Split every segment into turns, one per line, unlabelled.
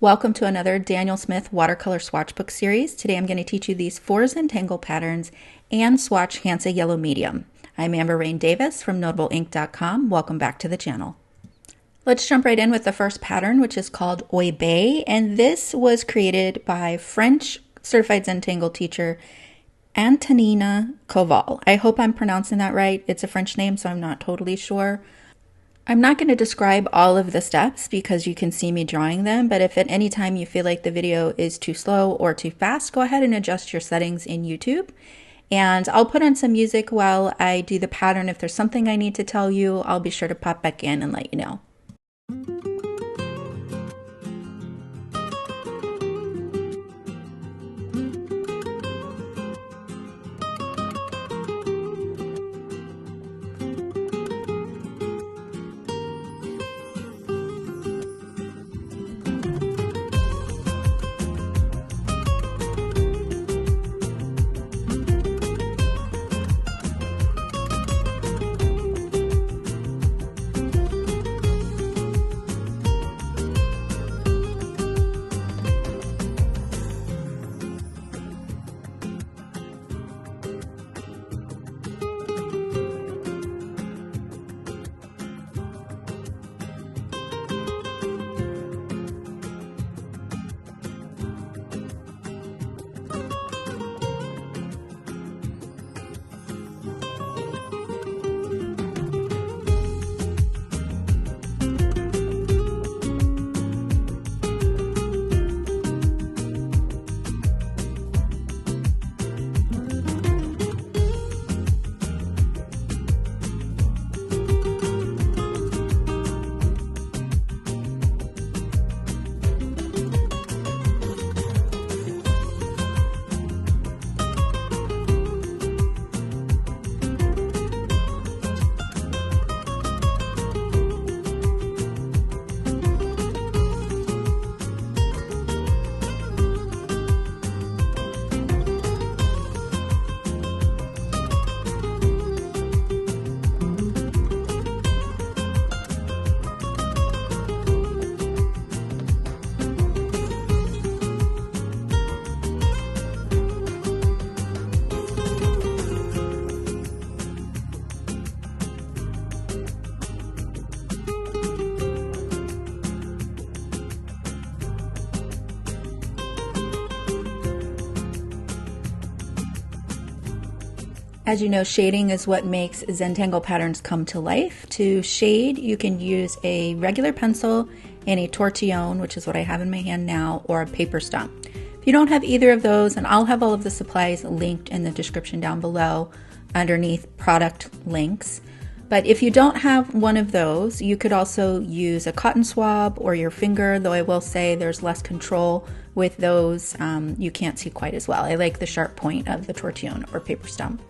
Welcome to another Daniel Smith watercolor swatch book series. Today I'm going to teach you these 4 Zentangle patterns and swatch Hansa Yellow Medium. I'm Amber Rain Davis from NotableInk.com. Welcome back to the channel. Let's jump right in with the first pattern, which is called Oy Bay, and this was created by French certified Zentangle teacher Antonina Koval. I hope I'm pronouncing that right. It's a French name, so I'm not totally sure. I'm not going to describe all of the steps because you can see me drawing them, but if at any time you feel like the video is too slow or too fast, go ahead and adjust your settings in YouTube. And I'll put on some music while I do the pattern. If there's something I need to tell you, I'll be sure to pop back in and let you know. As you know, shading is what makes Zentangle patterns come to life. To shade, you can use a regular pencil and a tortillon, which is what I have in my hand now, or a paper stump. If you don't have either of those, and I'll have all of the supplies linked in the description down below underneath product links. But if you don't have one of those, you could also use a cotton swab or your finger, though I will say there's less control with those. You can't see quite as well. I like the sharp point of the tortillon or paper stump.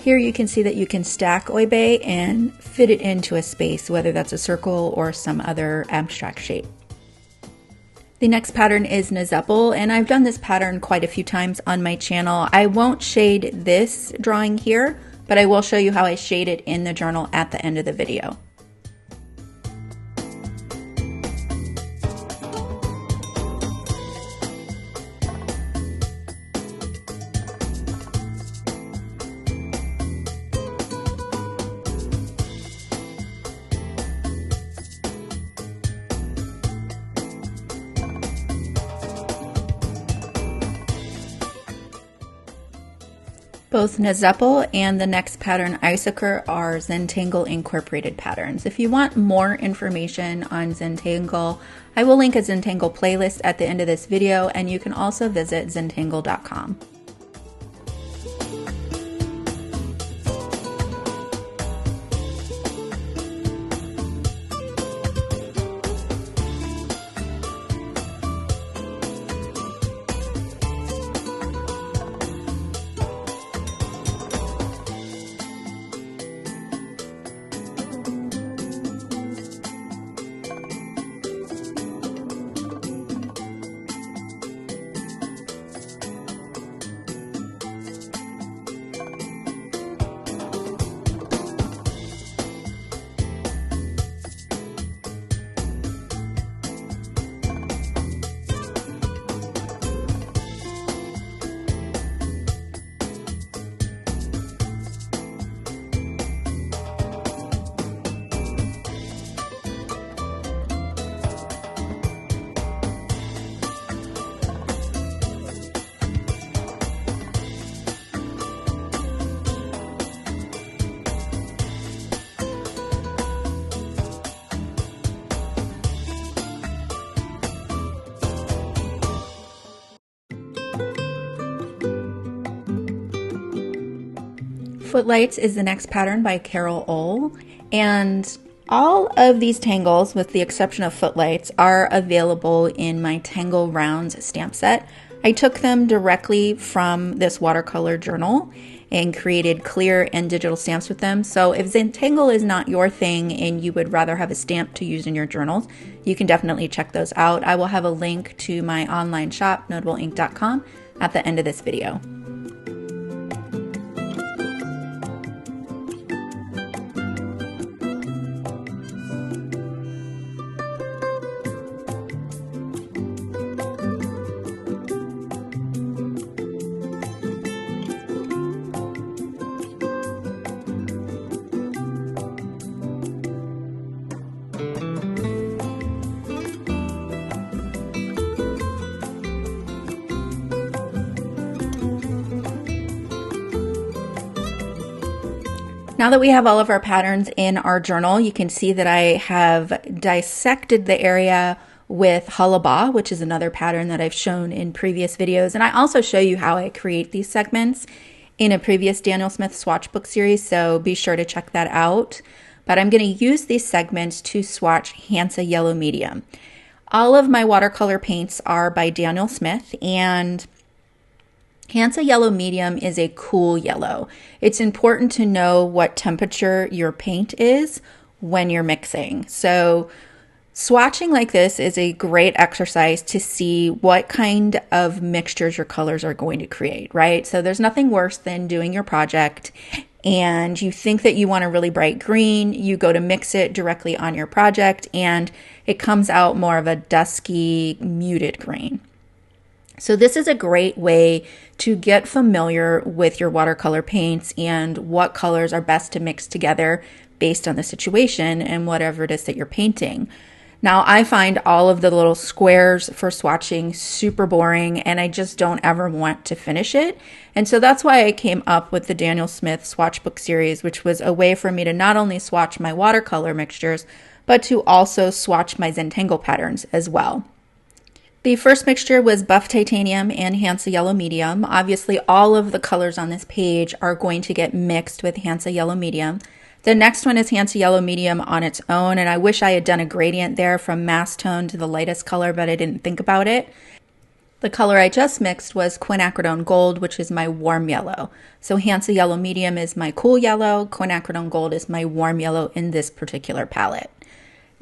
Here you can see that you can stack Oy Bay and fit it into a space, whether that's a circle or some other abstract shape. The next pattern is Nezeppel, and I've done this pattern quite a few times on my channel. I won't shade this drawing here, but I will show you how I shade it in the journal at the end of the video. Both Nezeppel and the next pattern, Icicle, are Zentangle incorporated patterns. If you want more information on Zentangle, I will link a Zentangle playlist at the end of this video, and you can also visit Zentangle.com. Footlights is the next pattern by Carol Ohl, and all of these tangles, with the exception of Footlights, are available in my Tangle Rounds stamp set. I took them directly from this watercolor journal and created clear and digital stamps with them. So if Zentangle is not your thing and you would rather have a stamp to use in your journals, you can definitely check those out. I will have a link to my online shop, notableink.com, at the end of this video. Now that we have all of our patterns in our journal, you can see that I have dissected the area with Halaba, which is another pattern that I've shown in previous videos. And I also show you how I create these segments in a previous Daniel Smith swatch book series, so be sure to check that out. But I'm going to use these segments to swatch Hansa Yellow Medium. All of my watercolor paints are by Daniel Smith, and Hansa Yellow Medium is a cool yellow. It's important to know what temperature your paint is when you're mixing. So swatching like this is a great exercise to see what kind of mixtures your colors are going to create, right? So there's nothing worse than doing your project and you think that you want a really bright green, you go to mix it directly on your project and it comes out more of a dusky, muted green. So this is a great way to get familiar with your watercolor paints and what colors are best to mix together based on the situation and whatever it is that you're painting. Now, I find all of the little squares for swatching super boring and I just don't ever want to finish it. And so that's why I came up with the Daniel Smith swatch book series, which was a way for me to not only swatch my watercolor mixtures, but to also swatch my Zentangle patterns as well. The first mixture was Buff Titanium and Hansa Yellow Medium. Obviously, all of the colors on this page are going to get mixed with Hansa Yellow Medium. The next one is Hansa Yellow Medium on its own, and I wish I had done a gradient there from mass tone to the lightest color, but I didn't think about it. The color I just mixed was Quinacridone Gold, which is my warm yellow. So Hansa Yellow Medium is my cool yellow, Quinacridone Gold is my warm yellow in this particular palette.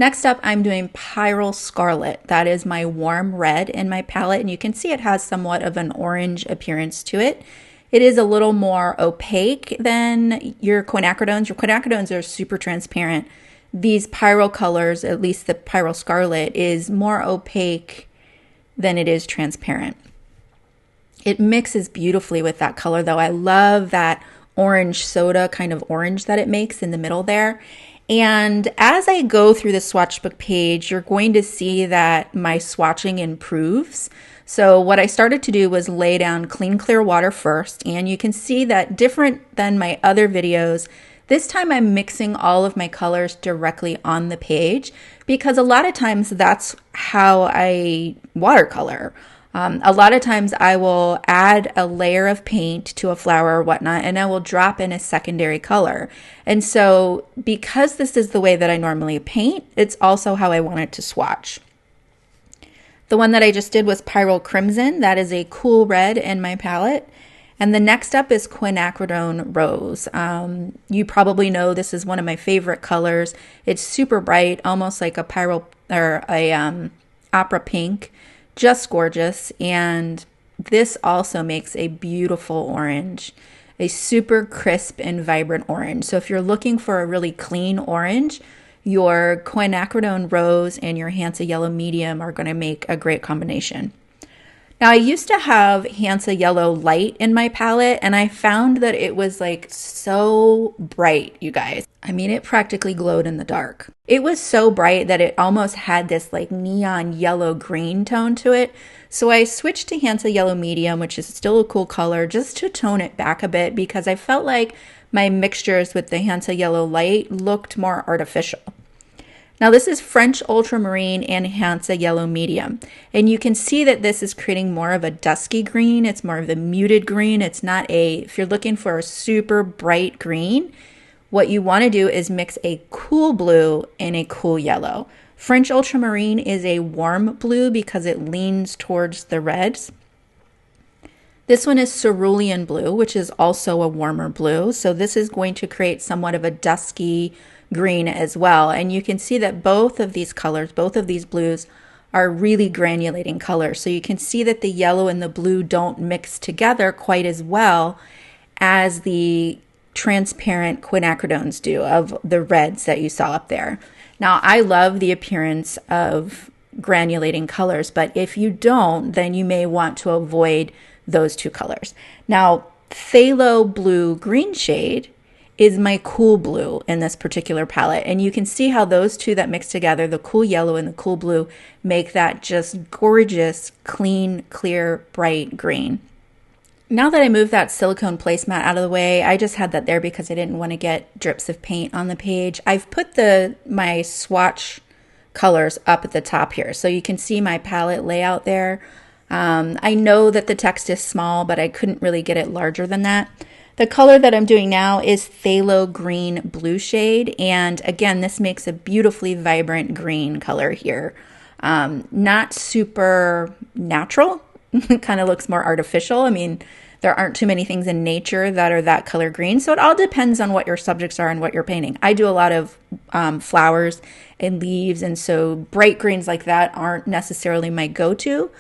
Next up, I'm doing Pyrrole Scarlet. That is my warm red in my palette, and you can see it has somewhat of an orange appearance to it. It is a little more opaque than your quinacridones. Your quinacridones are super transparent. These Pyrrole colors, at least the Pyrrole Scarlet, is more opaque than it is transparent. It mixes beautifully with that color, though. I love that orange soda kind of orange that it makes in the middle there. And as I go through the swatch book page, you're going to see that my swatching improves. So what I started to do was lay down clean, clear water first. And you can see that different than my other videos, this time I'm mixing all of my colors directly on the page because a lot of times that's how I watercolor. A lot of times I will add a layer of paint to a flower or whatnot, and I will drop in a secondary color. And so because this is the way that I normally paint, it's also how I want it to swatch. The one that I just did was Pyrrole Crimson. That is a cool red in my palette. And the next up is Quinacridone Rose. You probably know this is one of my favorite colors. It's super bright, almost like a Pyrrole or a opera pink. Just gorgeous, and this also makes a beautiful orange, a super crisp and vibrant orange. So if you're looking for a really clean orange, your Quinacridone Rose and your Hansa Yellow Medium are going to make a great combination. Now, I used to have Hansa Yellow Light in my palette, and I found that it was like so bright, you guys. I mean, it practically glowed in the dark. It was so bright that it almost had this like neon yellow green tone to it. So I switched to Hansa Yellow Medium, which is still a cool color, just to tone it back a bit because I felt like my mixtures with the Hansa Yellow Light looked more artificial. Now this is French Ultramarine and Hansa Yellow Medium. And you can see that this is creating more of a dusky green. It's more of a muted green. It's not if you're looking for a super bright green, what you want to do is mix a cool blue and a cool yellow. French Ultramarine is a warm blue because it leans towards the reds. This one is cerulean blue, which is also a warmer blue. So this is going to create somewhat of a dusky green as well. And you can see that both of these colors, both of these blues, are really granulating colors. So you can see that the yellow and the blue don't mix together quite as well as the transparent quinacridones do of the reds that you saw up there. Now, I love the appearance of granulating colors, but if you don't, then you may want to avoid those two colors. Now, phthalo blue green shade is my cool blue in this particular palette. And you can see how those two that mix together, the cool yellow and the cool blue, make that just gorgeous, clean, clear, bright green. Now that I moved that silicone placemat out of the way, I just had that there because I didn't want to get drips of paint on the page. I've put my swatch colors up at the top here, so you can see my palette layout there. I know that the text is small, but I couldn't really get it larger than that. The color that I'm doing now is phthalo green blue shade, and again, this makes a beautifully vibrant green color here. Not super natural. It kind of looks more artificial. I mean, there aren't too many things in nature that are that color green, so it all depends on what your subjects are and what you're painting. I do a lot of flowers and leaves, and so bright greens like that aren't necessarily my go-to,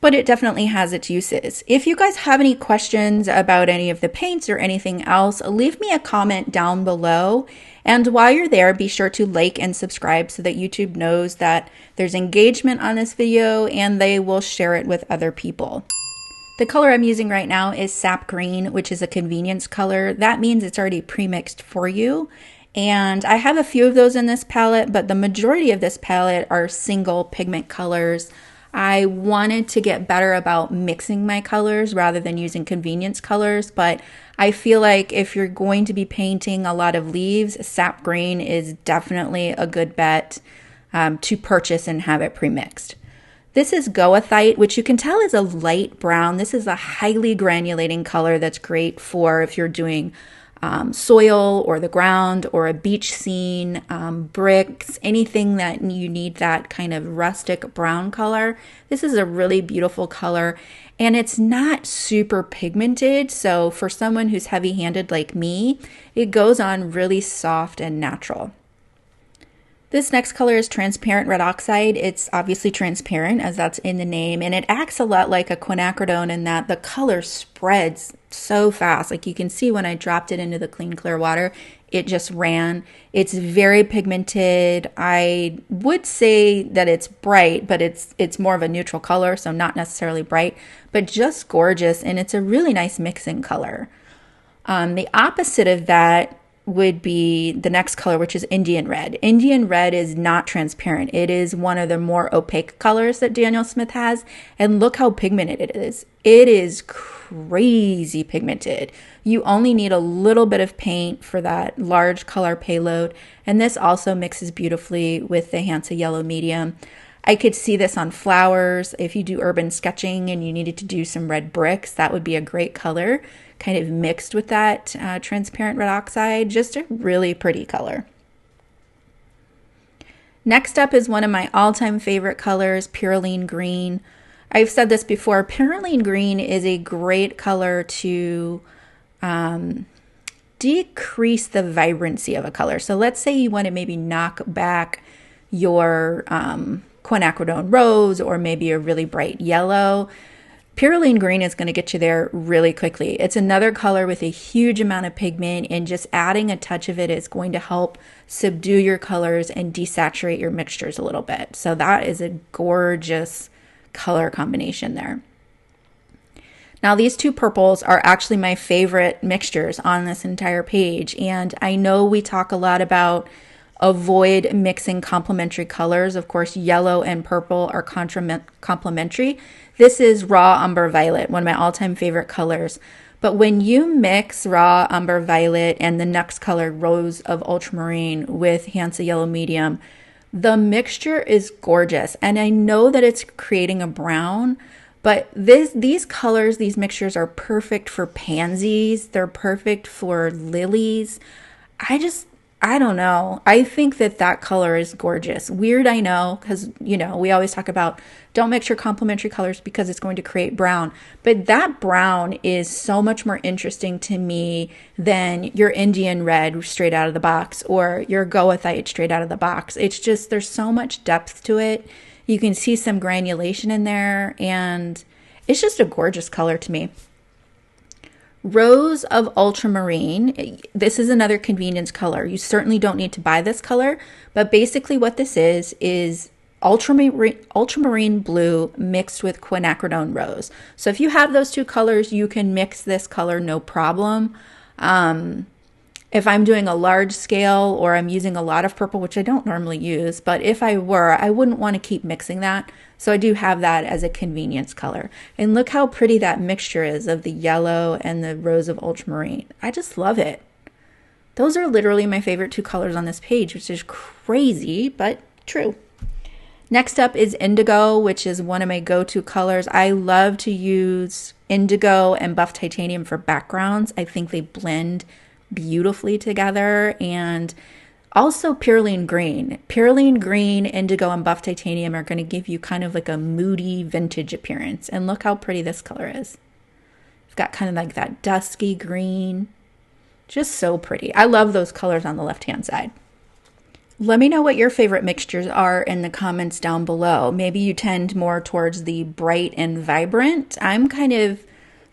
but it definitely has its uses. If you guys have any questions about any of the paints or anything else, leave me a comment down below. And while you're there, be sure to like and subscribe so that YouTube knows that there's engagement on this video and they will share it with other people. The color I'm using right now is sap green, which is a convenience color. That means it's already pre-mixed for you. And I have a few of those in this palette, but the majority of this palette are single pigment colors. I wanted to get better about mixing my colors rather than using convenience colors, but I feel like if you're going to be painting a lot of leaves, sap green is definitely a good bet to purchase and have it pre-mixed. This is goethite, which you can tell is a light brown. This is a highly granulating color that's great for if you're doing soil or the ground or a beach scene, bricks, anything that you need that kind of rustic brown color. This is a really beautiful color and it's not super pigmented. So for someone who's heavy-handed like me, it goes on really soft and natural. This next color is transparent red oxide. It's obviously transparent as that's in the name, and it acts a lot like a quinacridone in that the color spreads so fast. Like you can see when I dropped it into the clean clear water, it just ran. It's very pigmented. I would say that it's bright, but it's more of a neutral color, so not necessarily bright, but just gorgeous, and it's a really nice mixing color. The opposite of that would be the next color, which is Indian red. Indian red is not transparent. It is one of the more opaque colors that Daniel Smith has. And look how pigmented it is. It is crazy pigmented. You only need a little bit of paint for that large color payload. And this also mixes beautifully with the Hansa Yellow Medium. I could see this on flowers. If you do urban sketching and you needed to do some red bricks, that would be a great color, kind of mixed with that transparent red oxide. Just a really pretty color. Next up is one of my all-time favorite colors, Purulene Green. I've said this before, Purulene Green is a great color to decrease the vibrancy of a color. So let's say you want to maybe knock back your quinacridone rose or maybe a really bright yellow. Purulene green is going to get you there really quickly. It's another color with a huge amount of pigment, and just adding a touch of it is going to help subdue your colors and desaturate your mixtures a little bit. So that is a gorgeous color combination there. Now these two purples are actually my favorite mixtures on this entire page, and I know we talk a lot about avoid mixing complementary colors. Of course, yellow and purple are complementary. This is raw umber violet, one of my all-time favorite colors. But when you mix raw umber violet and the next color, rose of ultramarine, with Hansa Yellow Medium, The mixture is gorgeous, and I know that it's creating a brown, but these colors, these mixtures are perfect for pansies. They're perfect for lilies. I don't know. I think that color is gorgeous. Weird, I know, because, you know, we always talk about don't mix your complementary colors because it's going to create brown. But that brown is so much more interesting to me than your Indian red straight out of the box or your goethite straight out of the box. It's just, there's so much depth to it. You can see some granulation in there, and it's just a gorgeous color to me. Rose of Ultramarine. This is another convenience color. You certainly don't need to buy this color, but basically what this is ultramarine blue mixed with quinacridone rose. So if you have those two colors, you can mix this color no problem. If I'm doing a large scale or I'm using a lot of purple, which I don't normally use, but if I were, I wouldn't want to keep mixing that. So I do have that as a convenience color. And look how pretty that mixture is of the yellow and the rose of ultramarine. I just love it. Those are literally my favorite two colors on this page, which is crazy, but true. Next up is indigo, which is one of my go-to colors. I love to use indigo and buff titanium for backgrounds. I think they blend beautifully together. And also Purline Green. Purline Green, indigo, and buff titanium are going to give you kind of like a moody vintage appearance. And look how pretty this color is. It's got kind of like that dusky green. Just so pretty. I love those colors on the left-hand side. Let me know what your favorite mixtures are in the comments down below. Maybe you tend more towards the bright and vibrant. I'm kind of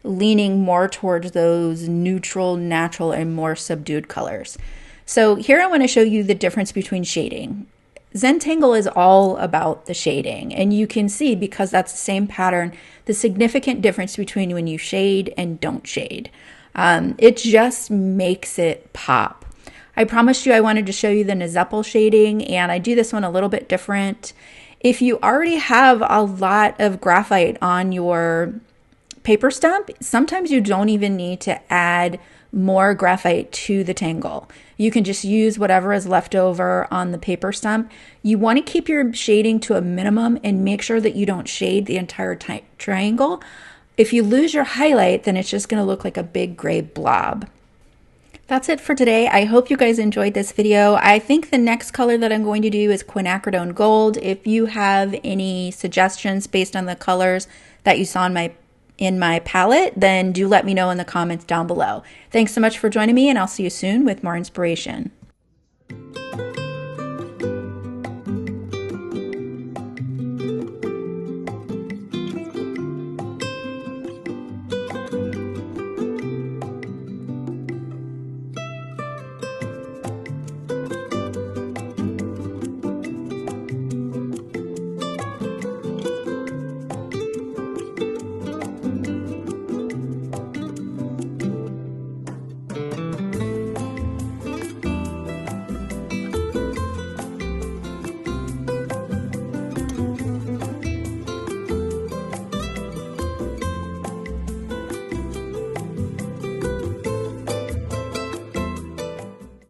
leaning more towards those neutral, natural, and more subdued colors. So here I want to show you the difference between shading. Zentangle is all about the shading, and you can see, because that's the same pattern, the significant difference between when you shade and don't shade. It just makes it pop. I promised you I wanted to show you the Nezeppel shading, and I do this one a little bit different. If you already have a lot of graphite on your paper stump, sometimes you don't even need to add more graphite to the tangle. You can just use whatever is left over on the paper stump. You want to keep your shading to a minimum and make sure that you don't shade the entire triangle. If you lose your highlight, then it's just going to look like a big gray blob. That's it for today. I hope you guys enjoyed this video. I think the next color that I'm going to do is quinacridone gold. If you have any suggestions based on the colors that you saw in my palette, then do let me know in the comments down below. Thanks so much for joining me, and I'll see you soon with more inspiration.